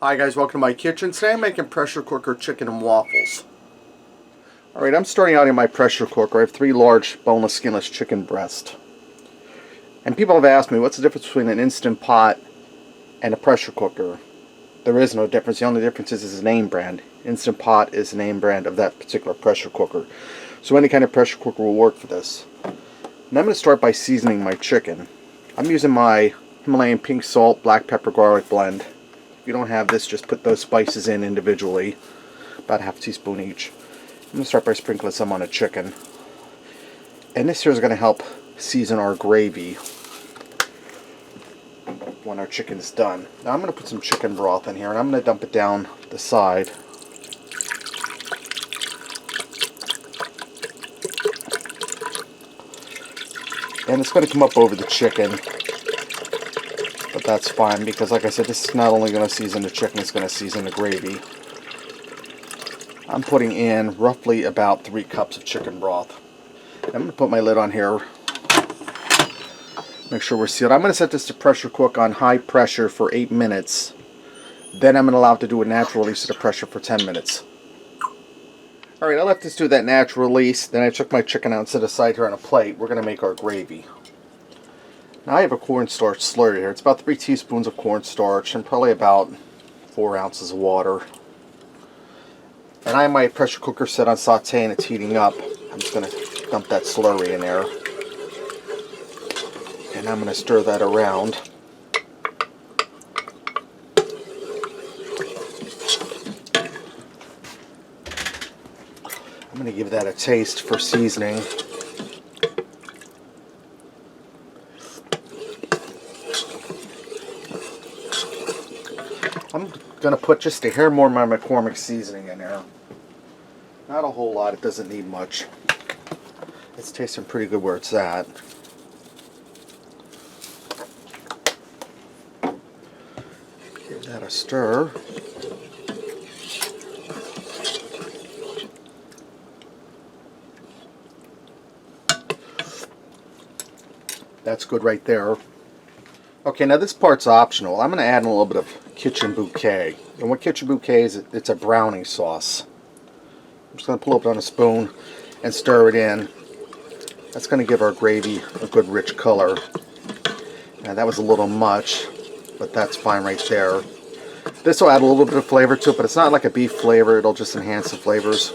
Hi guys, welcome to my kitchen. Today I'm making pressure cooker chicken and waffles. Alright, I'm starting out in my pressure cooker. I have 3 large boneless, skinless chicken breasts. And people have asked me, what's the difference between an Instant Pot and a pressure cooker? There is no difference. The only difference is the name brand. Instant Pot is the name brand of that particular pressure cooker. So any kind of pressure cooker will work for this. And I'm going to start by seasoning my chicken. I'm using my Himalayan pink salt, black pepper, garlic blend. If you don't have this, just put those spices in individually, about ½ teaspoon each. I'm going to start by sprinkling some on the chicken. And this here is going to help season our gravy when our chicken is done. Now I'm going to put some chicken broth in here, and I'm going to dump it down the side. And it's going to come up over the chicken. But that's fine, because like I said, this is not only going to season the chicken, it's going to season the gravy. I'm putting in roughly about 3 cups of chicken broth. I'm going to put my lid on here. Make sure we're sealed. I'm going to set this to pressure cook on high pressure for 8 minutes. Then I'm going to allow it to do a natural release of the pressure for 10 minutes. Alright, I left this do that natural release. Then I took my chicken out and set it aside here on a plate. We're going to make our gravy. Now I have a cornstarch slurry here. It's about 3 teaspoons of cornstarch and probably about 4 ounces of water. And I have my pressure cooker set on saute and it's heating up. I'm just going to dump that slurry in there. And I'm going to stir that around. I'm going to give that a taste for seasoning. I'm going to put just a hair more of my McCormick seasoning in there. Not a whole lot, it doesn't need much. It's tasting pretty good where it's at. Give that a stir. That's good right there. Okay, now this part's optional. I'm going to add in a little bit of Kitchen Bouquet. And what Kitchen Bouquet is, it's a browning sauce. I'm just going to pull it on a spoon and stir it in. That's going to give our gravy a good rich color. Now that was a little much, but that's fine right there. This will add a little bit of flavor to it, but it's not like a beef flavor. It'll just enhance the flavors.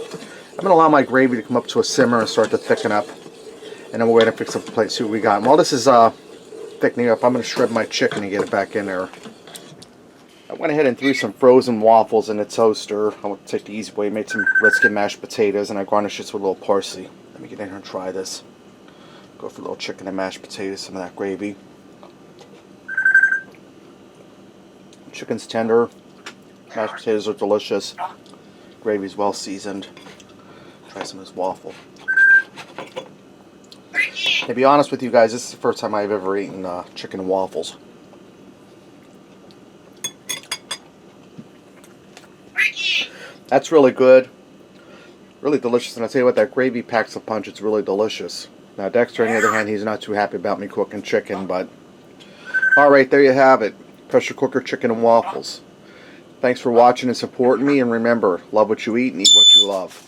I'm going to allow my gravy to come up to a simmer and start to thicken up. And then we'll go ahead and fix up the plate, see what we got. And while this is thickening up, I'm going to shred my chicken and get it back in there. I went ahead and threw some frozen waffles in the toaster. I want to take the easy way, made some red skin mashed potatoes, and I garnished this with a little parsley. Let me get in here and try this. Go for a little chicken and mashed potatoes, some of that gravy. Chicken's tender, mashed potatoes are delicious, gravy's well seasoned. Try some of this waffle. To be honest with you guys, this is the first time I've ever eaten chicken and waffles. That's really good. Really delicious. And I'll tell you what, that gravy packs a punch. It's really delicious. Now Dexter, on the other hand, he's not too happy about me cooking chicken, but alright, there you have it. Pressure cooker chicken and waffles. Thanks for watching and supporting me, and remember, love what you eat and eat what you love.